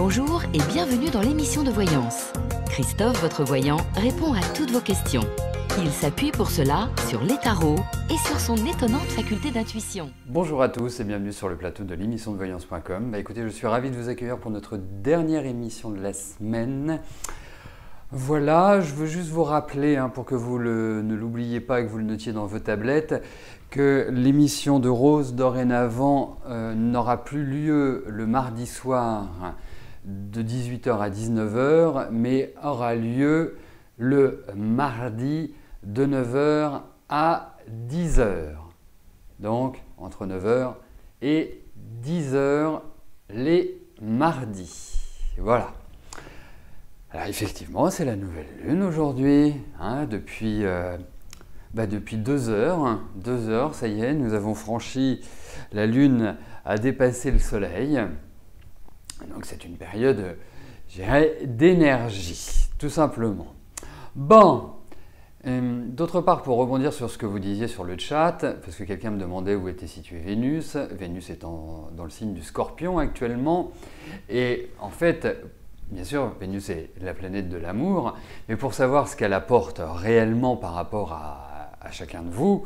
Bonjour et bienvenue dans l'émission de voyance. Christophe, votre voyant, répond à toutes vos questions. Il s'appuie pour cela sur les tarots et sur son étonnante faculté d'intuition. Bonjour à tous et bienvenue sur le plateau de l'émission de voyance.com. Écoutez, je suis ravi de vous accueillir pour notre dernière émission de la semaine. Voilà, je veux juste vous rappeler, pour que vous ne l'oubliez pas et que vous le notiez dans vos tablettes, que l'émission de Rose dorénavant n'aura plus lieu le mardi soir de 18h à 19h, mais aura lieu le mardi de 9h à 10h. Donc entre 9h et 10h les mardis. Voilà. Alors effectivement, c'est la nouvelle lune aujourd'hui, depuis 2 heures. 2 heures, ça y est, nous avons franchi, la lune a dépassé le soleil. Donc c'est une période, je dirais, d'énergie, tout simplement. Bon, d'autre part, pour rebondir sur ce que vous disiez sur le chat, parce que quelqu'un me demandait où était située Vénus. Vénus est dans le signe du Scorpion actuellement. Et en fait, bien sûr, Vénus est la planète de l'amour, mais pour savoir ce qu'elle apporte réellement par rapport à chacun de vous,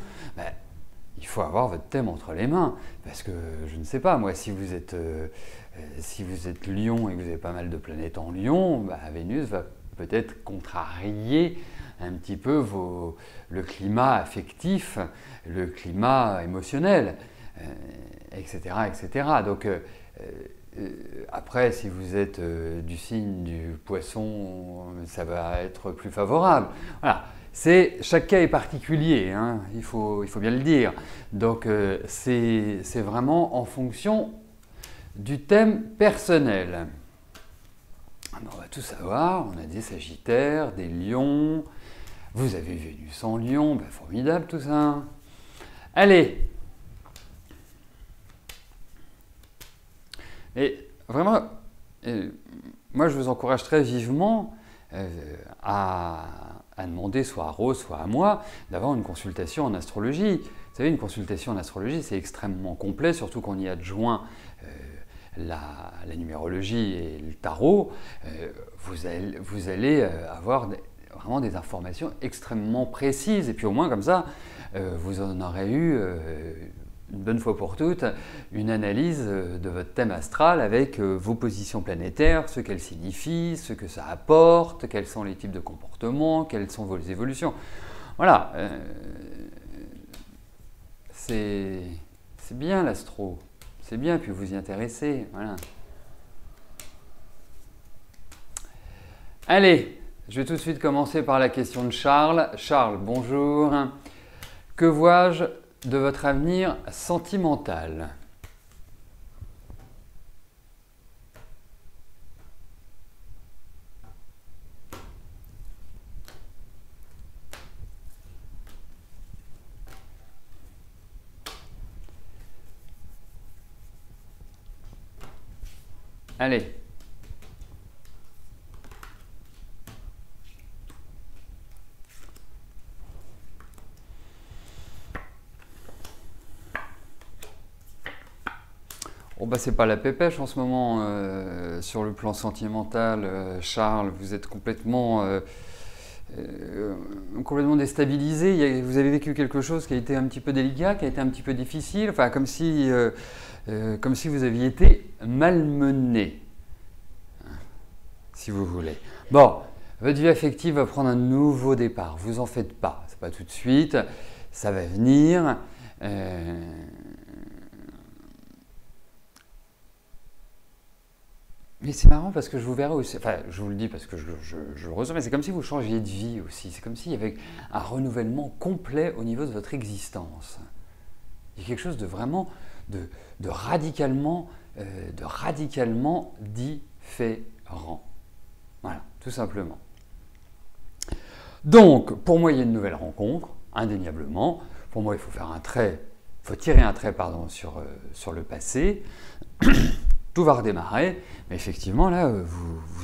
il faut avoir votre thème entre les mains. Parce que, je ne sais pas, moi, si vous êtes Lion et que vous avez pas mal de planètes en Lion, Vénus va peut-être contrarier un petit peu le climat affectif, le climat émotionnel, etc., etc. Donc, après, si vous êtes du signe du Poisson, ça va être plus favorable. Voilà. Chaque cas est particulier, il faut bien le dire. Donc, c'est vraiment en fonction du thème personnel. On va tout savoir, on a des Sagittaires, des Lions, vous avez Vénus en Lion, formidable tout ça. Allez. Et vraiment, moi je vous encourage très vivement à demander soit à Rose, soit à moi, d'avoir une consultation en astrologie. Vous savez, une consultation en astrologie, c'est extrêmement complet, surtout qu'on y adjoint la numérologie et le tarot. Vous allez avoir vraiment des informations extrêmement précises. Et puis au moins comme ça, vous en aurez eu une bonne fois pour toutes une analyse de votre thème astral avec vos positions planétaires, ce qu'elles signifient, ce que ça apporte, quels sont les types de comportements, quelles sont vos évolutions. Voilà. C'est bien l'astro. C'est bien, puis vous y intéressez. Voilà. Allez, je vais tout de suite commencer par la question de Charles. Charles, bonjour. Que vois-je de votre avenir sentimental? Allez. C'est pas la pépèche en ce moment sur le plan sentimental, Charles. Vous êtes complètement déstabilisé. Vous avez vécu quelque chose qui a été un petit peu délicat, qui a été un petit peu difficile, comme si vous aviez été malmené, si vous voulez. Bon, votre vie affective va prendre un nouveau départ. Vous en faites pas. C'est pas tout de suite. Ça va venir. Mais c'est marrant parce que je vous verrai aussi, je vous le dis parce que je le ressens, mais c'est comme si vous changiez de vie aussi, c'est comme s'il y avait un renouvellement complet au niveau de votre existence. Il y a quelque chose de vraiment, de radicalement différent. Voilà, tout simplement. Donc, pour moi, il y a une nouvelle rencontre, indéniablement. Pour moi, il faut tirer un trait sur le passé. Tout va redémarrer, mais effectivement, là, vous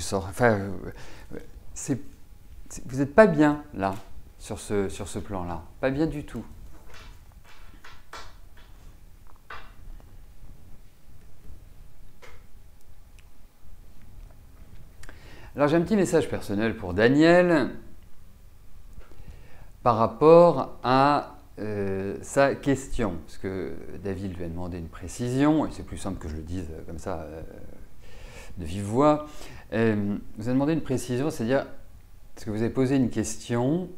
n'êtes pas bien, là, sur ce plan-là. Pas bien du tout. Alors j'ai un petit message personnel pour Daniel par rapport à sa question, parce que David lui a demandé une précision, et c'est plus simple que je le dise comme ça, de vive voix. Vous avez demandé une précision, c'est-à-dire, parce que vous avez posé une question,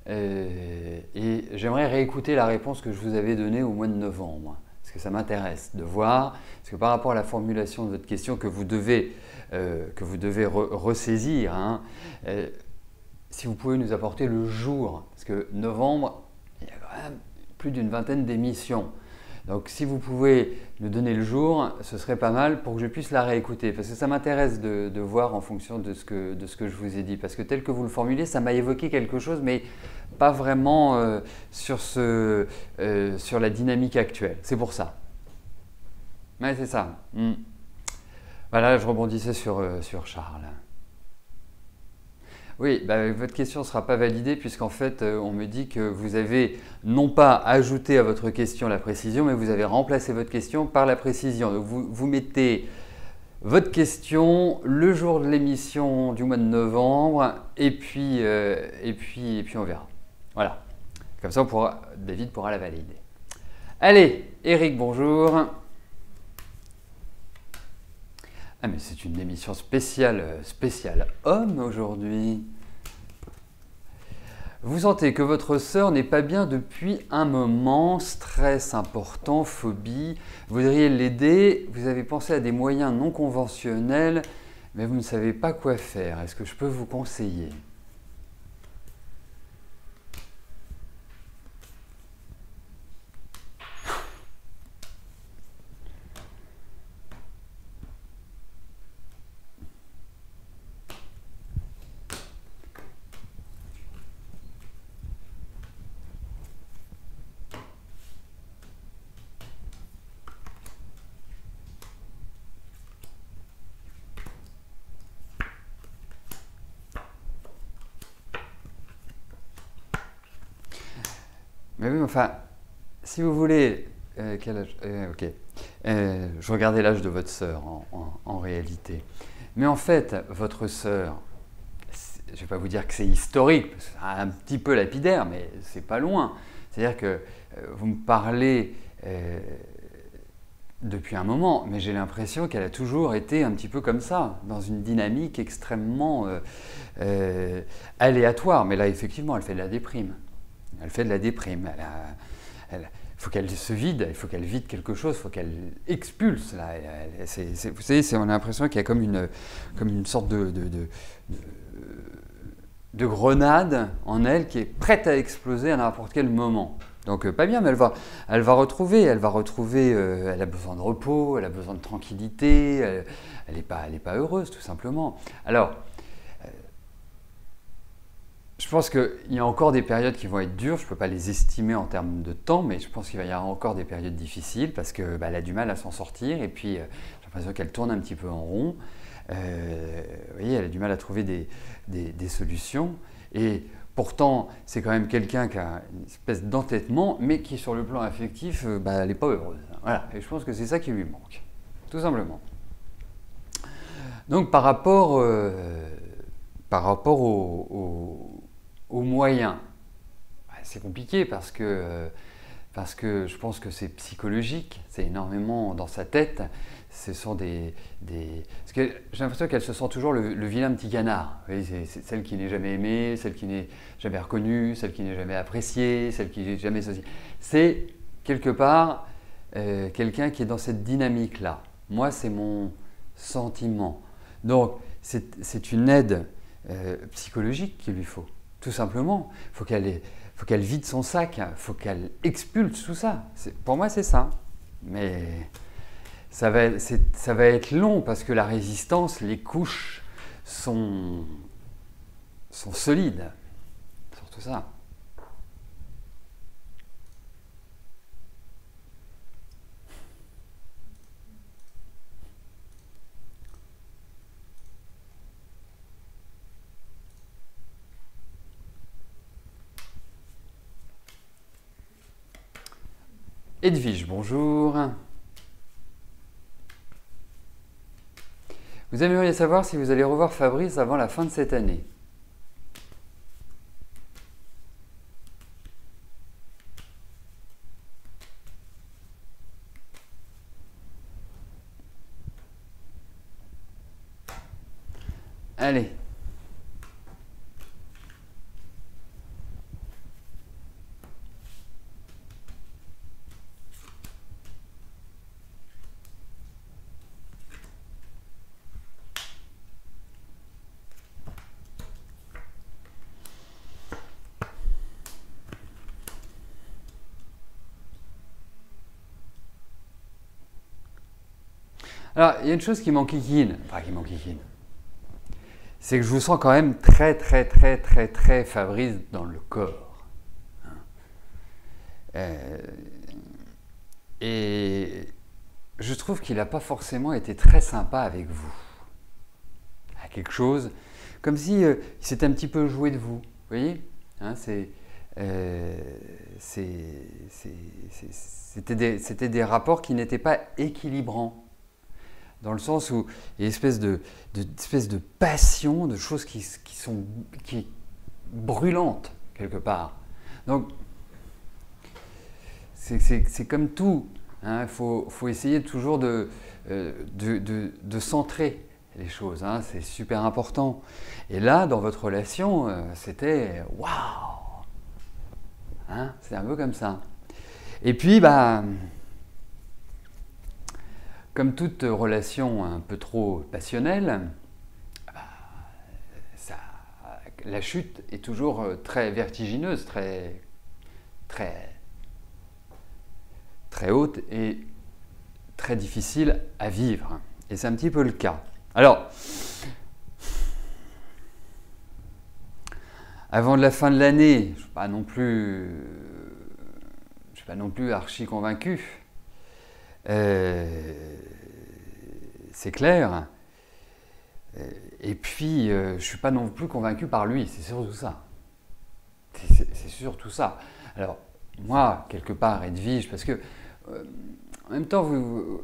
et j'aimerais réécouter la réponse que je vous avais donnée au mois de novembre, parce que ça m'intéresse de voir, parce que par rapport à la formulation de votre question que vous devez ressaisir, hein, si vous pouvez nous apporter le jour, parce que novembre, il y a quand même plus d'une vingtaine d'émissions. Donc si vous pouvez nous donner le jour, ce serait pas mal pour que je puisse la réécouter, parce que ça m'intéresse de voir en fonction de ce que je vous ai dit, parce que tel que vous le formulez, ça m'a évoqué quelque chose, mais pas vraiment sur la dynamique actuelle. C'est pour ça. Ouais, c'est ça. Voilà, je rebondissais sur Charles. Oui, bah, votre question ne sera pas validée puisqu'en fait, on me dit que vous avez non pas ajouté à votre question la précision, mais vous avez remplacé votre question par la précision. Donc vous mettez votre question le jour de l'émission du mois de novembre et puis on verra. Voilà. Comme ça, David pourra la valider. Allez, Eric, bonjour. Ah mais c'est une émission spéciale homme aujourd'hui. Vous sentez que votre sœur n'est pas bien depuis un moment, stress important, phobie, vous voudriez l'aider, vous avez pensé à des moyens non conventionnels, mais vous ne savez pas quoi faire. Est-ce que je peux vous conseiller ? Mais oui, enfin, si vous voulez, quel âge ok. Je regardais l'âge de votre sœur en réalité. Mais en fait, votre sœur, je ne vais pas vous dire que c'est historique, parce que c'est un petit peu lapidaire, mais c'est pas loin. C'est-à-dire que vous me parlez depuis un moment, mais j'ai l'impression qu'elle a toujours été un petit peu comme ça, dans une dynamique extrêmement aléatoire. Mais là, effectivement, elle fait de la déprime. Elle fait de la déprime. Il faut qu'elle se vide, il faut qu'elle vide quelque chose, il faut qu'elle expulse. Là. Vous savez, on a l'impression qu'il y a comme une sorte de grenade en elle qui est prête à exploser à n'importe quel moment. Donc pas bien, mais elle va retrouver, elle a besoin de repos, elle a besoin de tranquillité, elle n'est pas heureuse tout simplement. Alors, je pense qu'il y a encore des périodes qui vont être dures, je ne peux pas les estimer en termes de temps, mais je pense qu'il va y avoir encore des périodes difficiles parce qu'elle a du mal à s'en sortir et puis j'ai l'impression qu'elle tourne un petit peu en rond. Vous voyez, elle a du mal à trouver des solutions et pourtant c'est quand même quelqu'un qui a une espèce d'entêtement mais qui sur le plan affectif, elle n'est pas heureuse. Voilà, et je pense que c'est ça qui lui manque, tout simplement. Donc par rapport aux moyens, c'est compliqué parce que je pense que c'est psychologique, c'est énormément dans sa tête. Ce sont parce que j'ai l'impression qu'elle se sent toujours le vilain petit canard. Vous voyez, c'est celle qui n'est jamais aimée, celle qui n'est jamais reconnue, celle qui n'est jamais appréciée, celle qui n'est jamais ceci. C'est quelque part quelqu'un qui est dans cette dynamique-là. Moi, c'est mon sentiment. Donc, c'est une aide psychologique qu'il lui faut, tout simplement. Il faut qu'elle vide son sac, il faut qu'elle expulse tout ça. Pour moi, c'est ça. Mais ça va être long parce que la résistance, les couches sont solides. Surtout ça. Edwige, bonjour. Vous aimeriez savoir si vous allez revoir Fabrice avant la fin de cette année. Allez. Alors, il y a une chose qui m'enquiquine, enfin qui m'enquiquine, c'est que je vous sens quand même très Fabrice dans le corps. Et je trouve qu'il n'a pas forcément été très sympa avec vous. Il y a quelque chose, comme si il s'était un petit peu joué de vous, vous voyez, hein, c'était des rapports qui n'étaient pas équilibrants. Dans le sens où il y a une espèce de passion, de choses qui sont brûlantes quelque part. Donc, c'est comme tout. Il faut essayer toujours de centrer les choses. Hein, c'est super important. Et là, dans votre relation, c'était waouh. Hein, c'est un peu comme ça. Et puis, bah. Comme toute relation un peu trop passionnelle, la chute est toujours très vertigineuse, très haute et très difficile à vivre. Et c'est un petit peu le cas. Alors, avant la fin de l'année, je ne suis pas non plus archi convaincu. C'est clair. Et puis, je ne suis pas non plus convaincu par lui, c'est surtout ça. C'est surtout ça. Alors, moi, quelque part, Edwige, parce que, en même temps, vous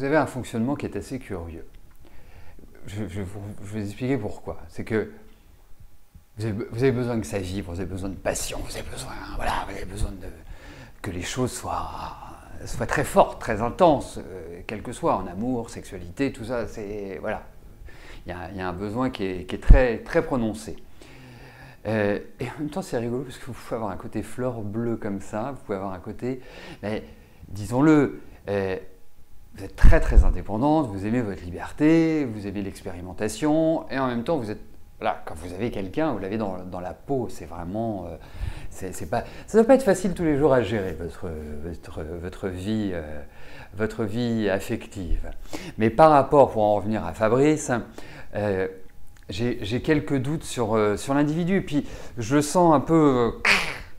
avez un fonctionnement qui est assez curieux. Je vais vous expliquer pourquoi. C'est que vous avez besoin que ça vibre, vous avez besoin de passion, vous avez besoin que les choses soient très fortes, très intenses, quel que soit, en amour, sexualité, tout ça, voilà. Il y a un besoin qui est très prononcé. Et en même temps, c'est rigolo parce que vous pouvez avoir un côté fleur bleue comme ça, vous pouvez avoir un côté, mais disons-le, vous êtes très indépendante, vous aimez votre liberté, vous aimez l'expérimentation, et en même temps, voilà, quand vous avez quelqu'un, vous l'avez dans la peau, c'est vraiment, ça ne doit pas être facile tous les jours à gérer votre vie affective. Mais par rapport, pour en revenir à Fabrice, j'ai quelques doutes sur l'individu. Puis je le sens un peu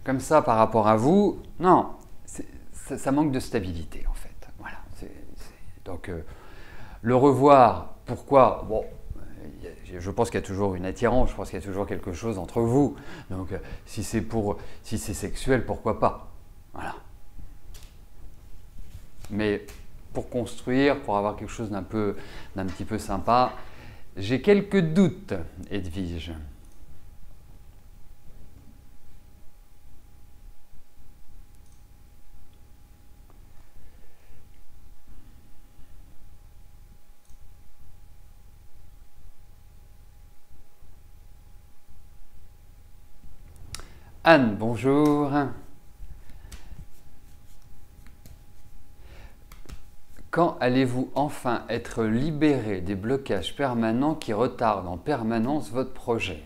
comme ça par rapport à vous. Non, ça manque de stabilité en fait. Voilà. Donc le revoir, pourquoi? Bon, je pense qu'il y a toujours une attirance, je pense qu'il y a toujours quelque chose entre vous. Donc si c'est sexuel, pourquoi pas? Voilà. Mais pour construire, pour avoir quelque chose d'un petit peu sympa, j'ai quelques doutes, Edwige. Anne, bonjour. Quand allez-vous enfin être libéré des blocages permanents qui retardent en permanence votre projet?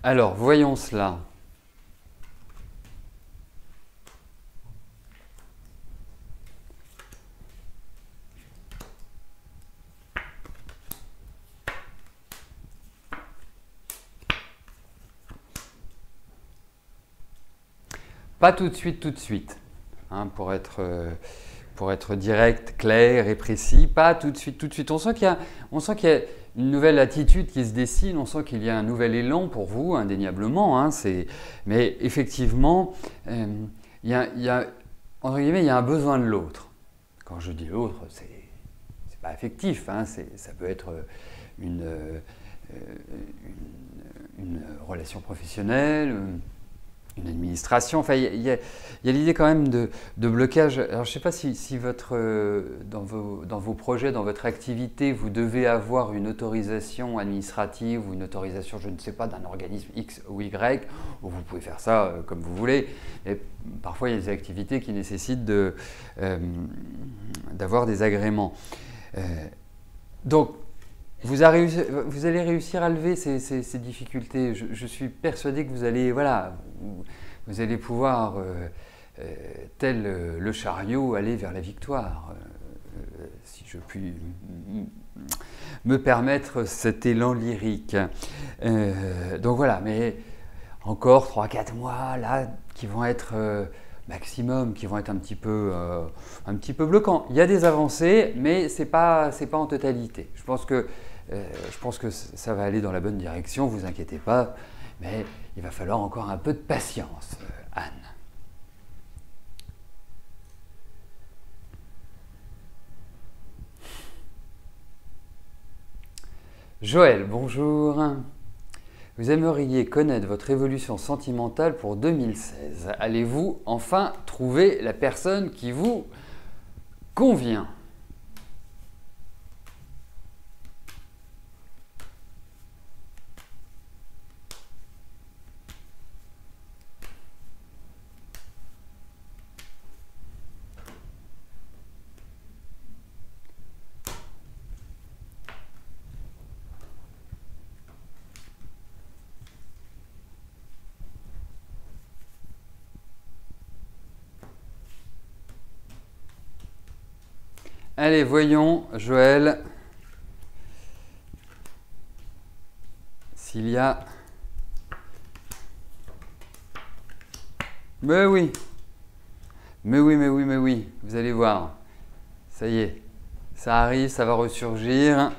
Alors, voyons cela. Pas tout de suite, hein, pour être pour être direct, clair et précis, pas tout de suite, tout de suite. On sent qu'il y a une nouvelle attitude qui se dessine, on sent qu'il y a un nouvel élan pour vous, indéniablement. Hein, mais effectivement, entre guillemets, il y a un besoin de l'autre. Quand je dis l'autre, c'est pas affectif, hein, ça peut être une relation professionnelle, une administration. Enfin, il y a l'idée quand même de blocage. Alors, je ne sais pas si dans vos projets, dans votre activité, vous devez avoir une autorisation administrative ou une autorisation, je ne sais pas, d'un organisme X ou Y, ou vous pouvez faire ça comme vous voulez. Et parfois, il y a des activités qui nécessitent d'avoir des agréments. Donc, vous allez réussir à lever ces difficultés. Je suis persuadé que vous allez, voilà, vous allez pouvoir, tel le chariot, aller vers la victoire, si je puis me permettre cet élan lyrique. Donc voilà, mais encore 3-4 mois là qui vont être maximum, qui vont être un petit peu bloquants. Il y a des avancées, mais c'est pas en totalité. Je pense que ça va aller dans la bonne direction, vous inquiétez pas, mais il va falloir encore un peu de patience, Anne. Joël, bonjour. Vous aimeriez connaître votre évolution sentimentale pour 2016. Allez-vous enfin trouver la personne qui vous convient ? Allez, voyons, Joël, s'il y a... Mais oui, vous allez voir, ça y est, ça arrive, ça va ressurgir.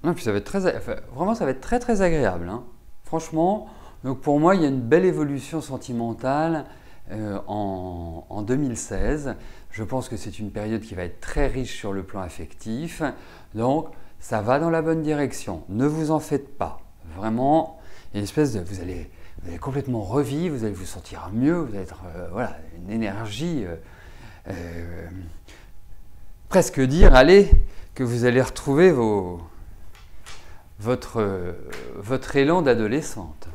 Non, puis ça va être vraiment, ça va être très très agréable, hein. Franchement. Donc pour moi, il y a une belle évolution sentimentale en 2016. Je pense que c'est une période qui va être très riche sur le plan affectif. Donc ça va dans la bonne direction. Ne vous en faites pas. Vraiment, il y a une espèce de... Vous allez complètement revivre, vous allez vous sentir mieux, vous allez être... voilà, une énergie... presque dire, allez, que vous allez retrouver votre élan d'adolescente.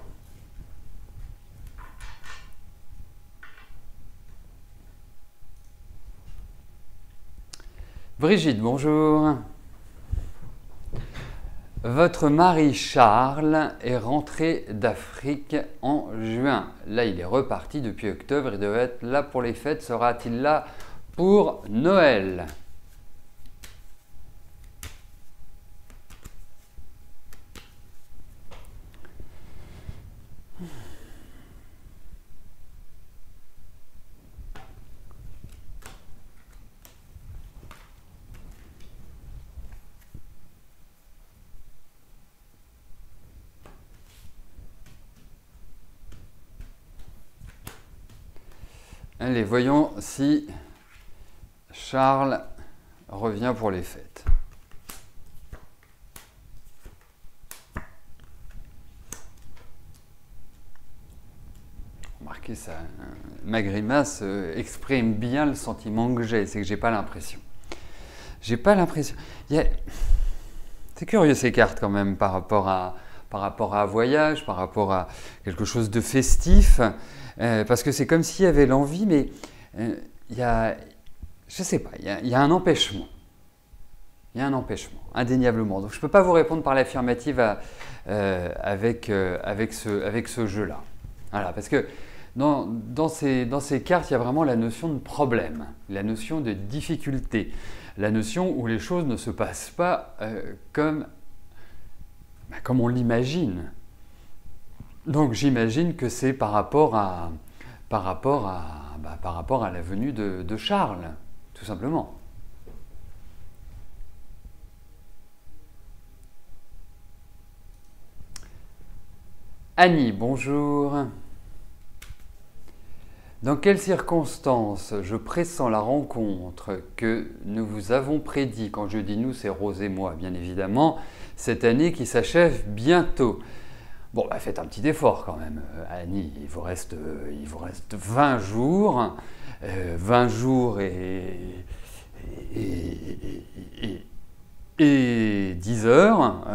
Brigitte, bonjour. Votre mari Charles est rentré d'Afrique en juin. Là, il est reparti depuis octobre. Il devait être là pour les fêtes. Sera-t-il là pour Noël ? Allez, voyons si Charles revient pour les fêtes. Remarquez ça, ma grimace exprime bien le sentiment que j'ai, c'est que j'ai pas l'impression. J'ai pas l'impression. C'est curieux ces cartes quand même par rapport à un voyage, par rapport à quelque chose de festif. Parce que c'est comme s'il y avait l'envie, mais il y a, je sais pas, il y a un empêchement. Il y a un empêchement, indéniablement. Donc je ne peux pas vous répondre par l'affirmative avec ce jeu-là. Voilà, parce que dans ces cartes, il y a vraiment la notion de problème, la notion de difficulté, la notion où les choses ne se passent pas comme on l'imagine. Donc j'imagine que c'est par rapport à la venue de Charles, tout simplement. Annie, bonjour. Dans quelles circonstances je pressens la rencontre que nous vous avons prédit, quand je dis nous, c'est Rose et moi, bien évidemment, cette année qui s'achève bientôt. Bon, bah faites un petit effort quand même, Annie, il vous reste 20 jours, 20 jours et 10 heures,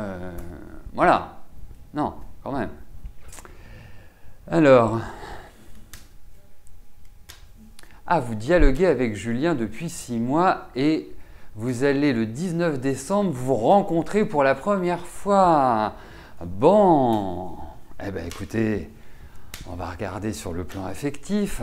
voilà, non, quand même. Alors, vous dialoguez avec Julien depuis 6 mois et vous allez le 19 décembre vous rencontrer pour la première fois. Bon, eh bien écoutez, on va regarder sur le plan affectif.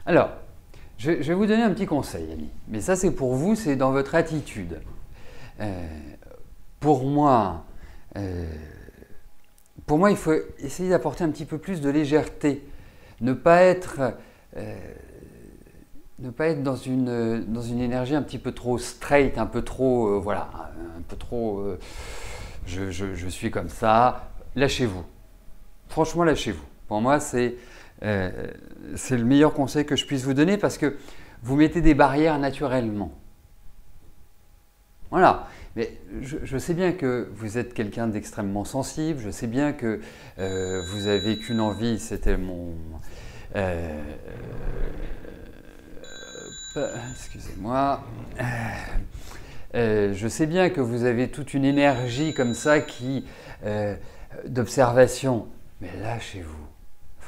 Alors, je vais vous donner un petit conseil, Annie. Mais ça, c'est pour vous, c'est dans votre attitude. Pour moi, il faut essayer d'apporter un petit peu plus de légèreté. Ne pas être dans une énergie un petit peu trop straight, un peu trop, voilà, un peu trop, je suis comme ça. Lâchez-vous. Franchement, lâchez-vous. Pour moi, c'est le meilleur conseil que je puisse vous donner parce que vous mettez des barrières naturellement. Voilà. Mais je sais bien que vous êtes quelqu'un d'extrêmement sensible. Je sais bien que vous avez qu'une envie, c'était mon... excusez-moi. Je sais bien que vous avez toute une énergie comme ça d'observation. Mais lâchez-vous.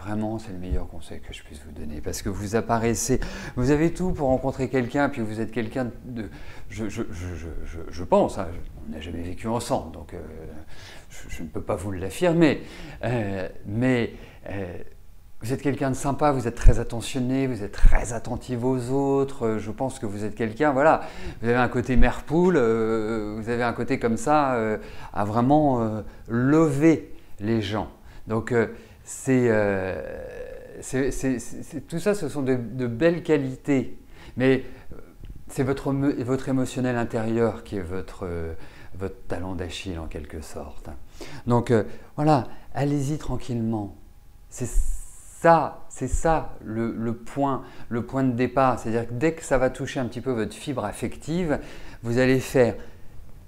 Vraiment, c'est le meilleur conseil que je puisse vous donner parce que vous apparaissez, vous avez tout pour rencontrer quelqu'un, puis vous êtes quelqu'un de... Je pense, hein, on n'a jamais vécu ensemble, donc je ne peux pas vous l'affirmer, mais vous êtes quelqu'un de sympa, vous êtes très attentionné, vous êtes très attentif aux autres, je pense que vous êtes quelqu'un, voilà, vous avez un côté mère poule, vous avez un côté comme ça à vraiment lever les gens. Donc, tout ça, ce sont de belles qualités, mais c'est votre émotionnel intérieur qui est votre talon d'Achille en quelque sorte. Donc voilà, allez-y tranquillement. C'est ça le point de départ. C'est-à-dire que dès que ça va toucher un petit peu votre fibre affective, vous allez faire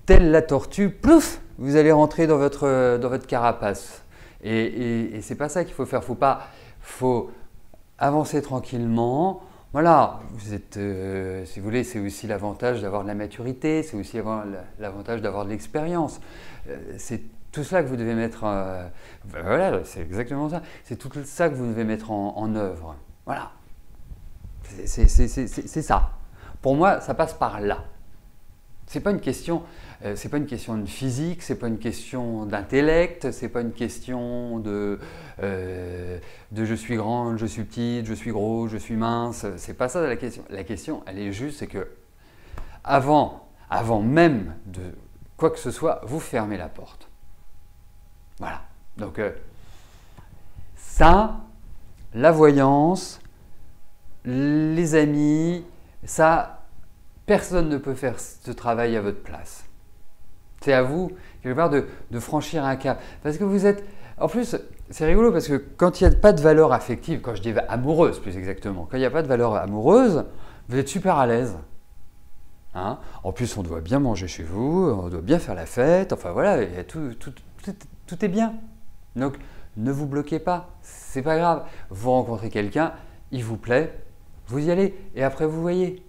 telle la tortue, plouf, vous allez rentrer dans votre carapace. Et c'est pas ça qu'il faut faire. Faut avancer tranquillement. Voilà, vous êtes, si vous voulez, c'est aussi l'avantage d'avoir de la maturité, c'est aussi l'avantage d'avoir de l'expérience. C'est tout ça que vous devez mettre. Voilà, c'est exactement ça. C'est tout ça que vous devez mettre en œuvre. Voilà. C'est ça. Pour moi, ça passe par là. C'est pas une question de physique, c'est pas une question d'intellect, c'est pas une question de je suis grande, je suis petite, je suis gros, je suis mince. C'est pas ça la question. La question, elle est juste, c'est que avant même de quoi que ce soit, vous fermez la porte. Voilà. Donc ça, la voyance, les amis, ça. Personne ne peut faire ce travail à votre place. C'est à vous, quelque part, de franchir un cap. Parce que vous êtes... En plus, c'est rigolo parce que quand il n'y a pas de valeur affective, quand je dis amoureuse plus exactement, quand il n'y a pas de valeur amoureuse, vous êtes super à l'aise. Hein? En plus, on doit bien manger chez vous, on doit bien faire la fête, enfin voilà, tout est bien. Donc, ne vous bloquez pas, c'est pas grave. Vous rencontrez quelqu'un, il vous plaît, vous y allez et après vous voyez.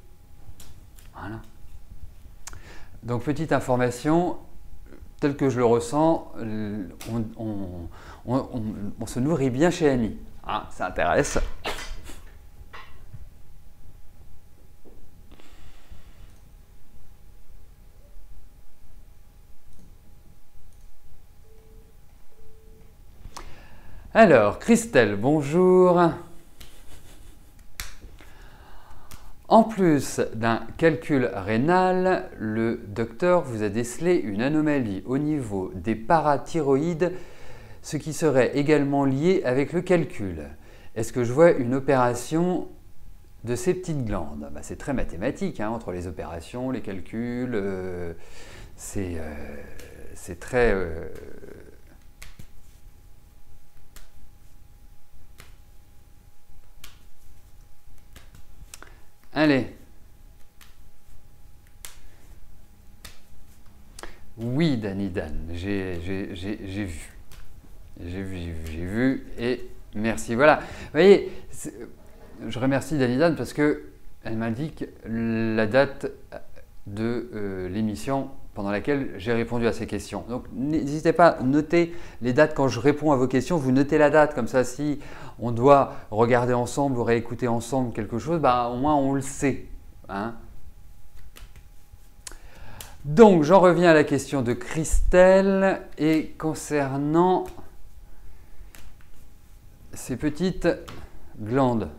Voilà. Donc petite information, tel que je le ressens, on se nourrit bien chez Annie. Ah, ça intéresse. Alors, Christelle, bonjour. En plus d'un calcul rénal, le docteur vous a décelé une anomalie au niveau des parathyroïdes, ce qui serait également lié avec le calcul. Est-ce que je vois une opération de ces petites glandes? C'est très mathématique, hein, entre les opérations, les calculs, c'est très... Allez. Oui, Danny Dan, j'ai vu. J'ai vu et merci. Voilà. Vous voyez, je remercie Danny Dan parce qu'elle m'indique la date de l'émission pendant laquelle j'ai répondu à ces questions. Donc n'hésitez pas à noter les dates quand je réponds à vos questions. Vous notez la date, comme ça si on doit regarder ensemble ou réécouter ensemble quelque chose, au moins on le sait. Hein. Donc j'en reviens à la question de Christelle et concernant ces petites glandes.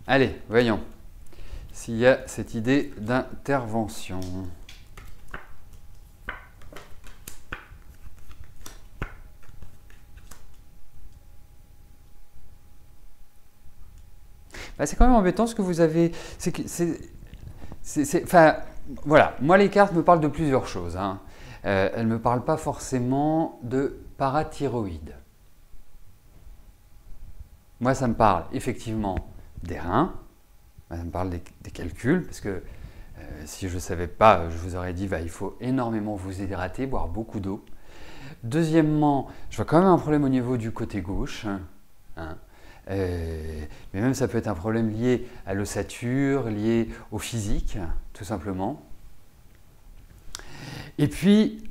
Allez, voyons s'il y a cette idée d'intervention. C'est quand même embêtant ce que vous avez. Enfin, voilà, moi les cartes me parlent de plusieurs choses. Hein. Elles ne me parlent pas forcément de parathyroïde. Moi, ça me parle effectivement des reins, ça me parle des calculs, parce que si je ne savais pas, je vous aurais dit il faut énormément vous hydrater, boire beaucoup d'eau. Deuxièmement, je vois quand même un problème au niveau du côté gauche. Hein. Mais même ça peut être un problème lié à l'ossature, lié au physique, tout simplement. Et puis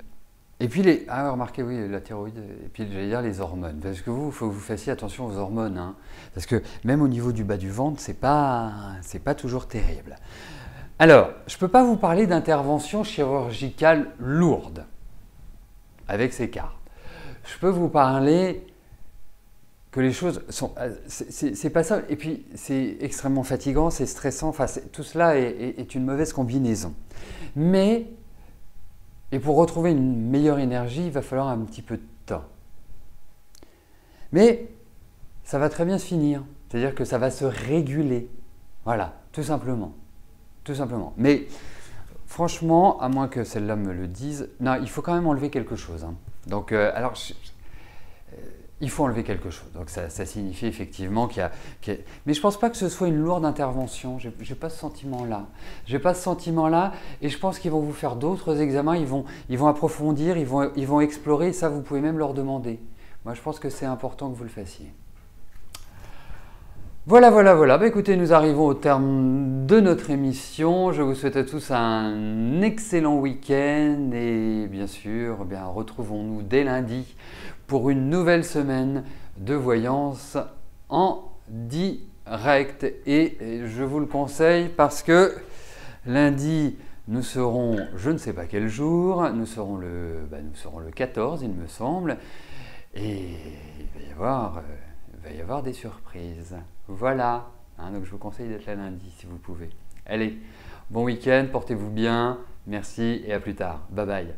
remarquez, oui, la thyroïde, et puis j'allais dire les hormones. Parce que il faut que vous fassiez attention aux hormones. Hein, parce que même au niveau du bas du ventre, c'est pas toujours terrible. Alors, je ne peux pas vous parler d'intervention chirurgicale lourde avec ces cartes. Je peux vous parler que les choses sont... C'est pas ça. Et puis, c'est extrêmement fatigant, c'est stressant. Enfin, tout cela est une mauvaise combinaison. Mais... Et pour retrouver une meilleure énergie, il va falloir un petit peu de temps. Mais ça va très bien se finir. C'est-à-dire que ça va se réguler. Voilà, tout simplement. Tout simplement. Mais franchement, à moins que celle-là me le dise, non, il faut quand même enlever quelque chose. Hein. Donc, il faut enlever quelque chose. Donc, ça signifie effectivement qu'il y a... Mais je ne pense pas que ce soit une lourde intervention. Je n'ai pas ce sentiment-là. Je n'ai pas ce sentiment-là et je pense qu'ils vont vous faire d'autres examens. Ils vont approfondir, ils vont explorer et ça, vous pouvez même leur demander. Moi, je pense que c'est important que vous le fassiez. Voilà. Écoutez, nous arrivons au terme de notre émission. Je vous souhaite à tous un excellent week-end et bien sûr, retrouvons-nous dès lundi pour une nouvelle semaine de voyance en direct. Et je vous le conseille parce que lundi, nous serons, je ne sais pas quel jour, nous serons le 14, il me semble. Et il va y avoir des surprises. Voilà. Hein, donc je vous conseille d'être là lundi si vous pouvez. Allez, bon week-end, portez-vous bien. Merci et à plus tard. Bye bye.